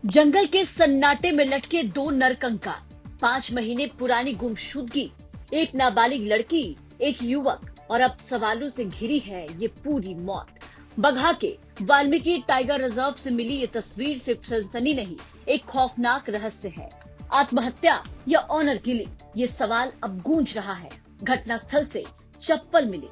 जंगल के सन्नाटे में लटके दो नरकंकाल, 5 महीने पुरानी गुमशुदगी, एक नाबालिग लड़की, एक युवक और अब सवालों से घिरी है ये पूरी मौत। बगहा के वाल्मीकि टाइगर रिजर्व से मिली ये तस्वीर सिर्फ सनसनी नहीं, एक खौफनाक रहस्य है। आत्महत्या या ऑनर किलिंग, ये सवाल अब गूंज रहा है। घटनास्थल से चप्पल मिले,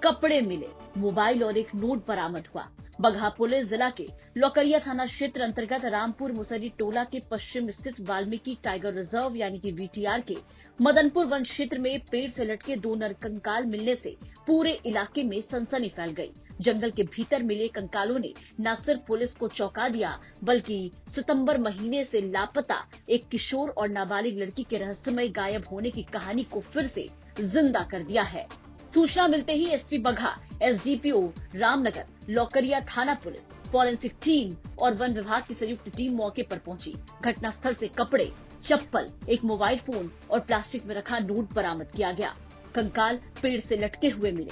कपड़े मिले, मोबाइल और एक नोट बरामद हुआ। बगहा पुलिस जिला के लौकरिया थाना क्षेत्र अंतर्गत रामपुर मुसरी टोला के पश्चिम स्थित वाल्मीकि टाइगर रिजर्व यानी कि वीटीआर के मदनपुर वन क्षेत्र में पेड़ से लटके दो नरकंकाल मिलने से पूरे इलाके में सनसनी फैल गई। जंगल के भीतर मिले कंकालों ने न सिर्फ पुलिस को चौंका दिया, बल्कि सितंबर महीने से लापता एक किशोर और नाबालिग लड़की के रहस्यमय गायब होने की कहानी को फिर से जिंदा कर दिया है। सूचना मिलते ही एसपी बगहा, एसडीपीओ रामनगर, लौकरिया थाना पुलिस, फॉरेंसिक टीम और वन विभाग की संयुक्त टीम मौके पर पहुंची। घटनास्थल से कपड़े, चप्पल, एक मोबाइल फोन और प्लास्टिक में रखा नोट बरामद किया गया। कंकाल पेड़ से लटके हुए मिले,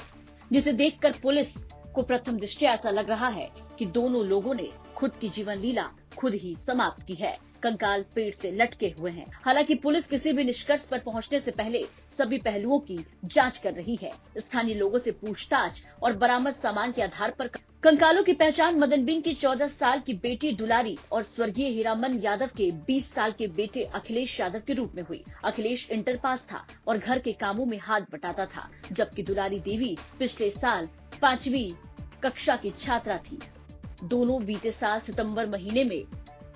जिसे देखकर पुलिस को प्रथम दृष्टया ऐसा लग रहा है कि दोनों लोगों ने खुद की जीवन लीला खुद ही समाप्त की है। कंकाल पेड़ से लटके हुए हैं। हालांकि पुलिस किसी भी निष्कर्ष पर पहुंचने से पहले सभी पहलुओं की जांच कर रही है। स्थानीय लोगों से पूछताछ और बरामद सामान के आधार पर कंकालों की पहचान मदन बिन की 14 साल की बेटी दुलारी और स्वर्गीय हीरामन यादव के 20 साल के बेटे अखिलेश यादव के रूप में हुई। अखिलेश इंटर पास था और घर के कामों में हाथ बटाता था, जबकि दुलारी देवी पिछले साल 5वीं कक्षा की छात्रा थी। दोनों बीते साल सितंबर महीने में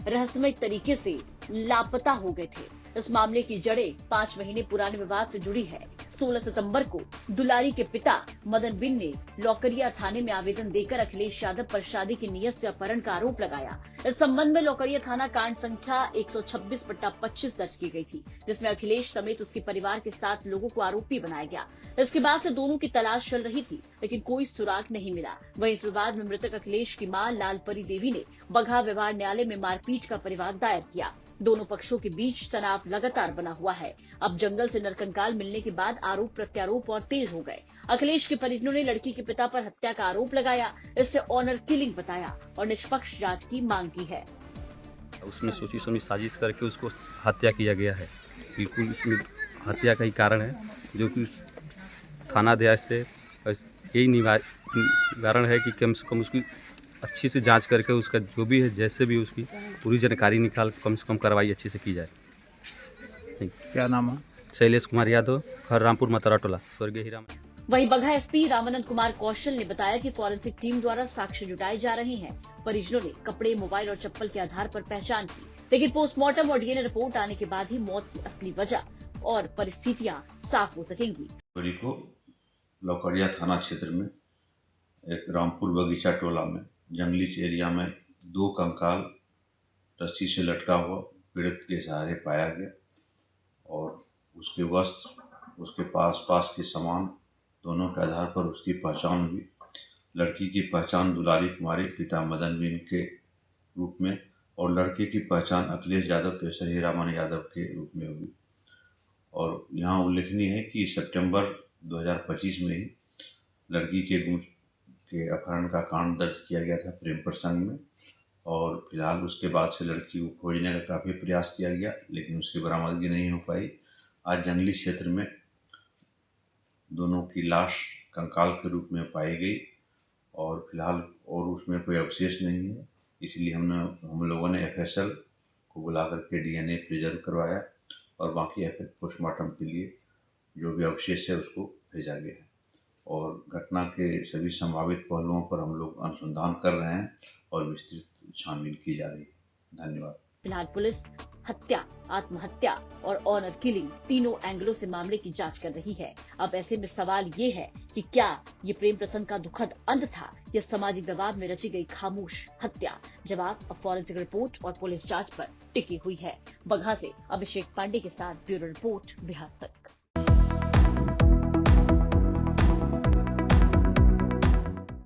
रहस्यमय तरीके से लापता हो गए थे। इस मामले की जड़ें 5 महीने पुराने विवाद से जुड़ी है। 16 सितंबर को दुलारी के पिता मदन बिन ने लौकरिया थाने में आवेदन देकर अखिलेश यादव पर शादी की नीयत से अपहरण का आरोप लगाया। इस संबंध में लौकरिया थाना कांड संख्या 126/25 दर्ज की गई थी, जिसमें अखिलेश समेत उसके परिवार के 7 लोगों को आरोपी बनाया गया। इसके बाद से दोनों की तलाश चल रही थी, लेकिन कोई सुराग नहीं मिला। वहीं इस विवाद में मृतक अखिलेश की मां लालपरी देवी ने बगहा व्यवहार न्यायालय में मारपीट का परिवाद दायर किया। दोनों पक्षों के बीच तनाव लगातार बना हुआ है। अब जंगल से नरकंकाल मिलने के बाद आरोप प्रत्यारोप और तेज हो गए। अखिलेश के परिजनों ने लड़की के पिता पर हत्या का आरोप लगाया, इससे ऑनर किलिंग बताया और निष्पक्ष जांच की मांग की है। उसमें सोची समझी साजिश करके उसको हत्या किया गया है। बिल्कुल उसमें हत्या का ही कारण है, जो कि थाना अध्यक्ष से यही निवारण है कि कम से कम उसकी अच्छी से जांच करके उसका जो भी है, जैसे भी उसकी पूरी जानकारी निकाल कम से कम कार्रवाई अच्छी से की जाए। क्या नाम है? शैलेश कुमार यादव, घर रामपुर मतरा टोला, स्वर्गीय हीरामन। वहीं बगहा एसपी रामानंद कुमार कौशल ने बताया कि फॉरेंसिक टीम द्वारा साक्ष्य जुटाए जा रहे हैं। परिजनों ने कपड़े, मोबाइल और चप्पल के आधार पर पहचान की, लेकिन पोस्टमार्टम और डीएनए रिपोर्ट आने के बाद ही मौत की असली वजह और परिस्थितियां साफ हो सकेंगी। को लौकरिया थाना क्षेत्र में एक रामपुर बगीचा टोला में जंगली एरिया में 2 कंकाल रस्सी से लटका हुआ पीड़ित के सहारे पाया गया और उसके वस्त्र, उसके पास के सामान दोनों के आधार पर उसकी पहचान हुई। लड़की की पहचान दुलारी कुमारी पिता मदन बिन के रूप में और लड़के की पहचान अखिलेश यादव पेशर हीरामन यादव के रूप में हुई। और यहाँ उल्लेखनीय है कि सितंबर 2025 में ही लड़की के अपहरण का कांड दर्ज किया गया था प्रेम प्रसंग में, और फिलहाल उसके बाद से लड़की को खोजने का काफ़ी प्रयास किया गया, लेकिन उसकी बरामदगी नहीं हो पाई। आज जंगली क्षेत्र में दोनों की लाश कंकाल के रूप में पाई गई और फिलहाल और उसमें कोई अवशेष नहीं है, इसलिए हम लोगों ने एफएसएल को बुला करके डीएनए प्रिजर्व करवाया और बाकी पोस्टमार्टम के लिए जो भी अवशेष है उसको भेजा गया है। और घटना के सभी संभावित पहलुओं पर हम लोग अनुसंधान कर रहे हैं और विस्तृत छानबीन की जा रही है। धन्यवाद। फिलहाल पुलिस हत्या, आत्महत्या और ऑनर किलिंग तीनों एंगलों से मामले की जांच कर रही है। अब ऐसे में सवाल ये है कि क्या ये प्रेम प्रसंग का दुखद अंत था या सामाजिक दबाव में रची गई खामोश हत्या? जवाब अब फॉरेंसिक रिपोर्ट और पुलिस जांच पर टिकी हुई है। बगहा से अभिषेक पांडे के साथ ब्यूरो रिपोर्ट, बिहार तक।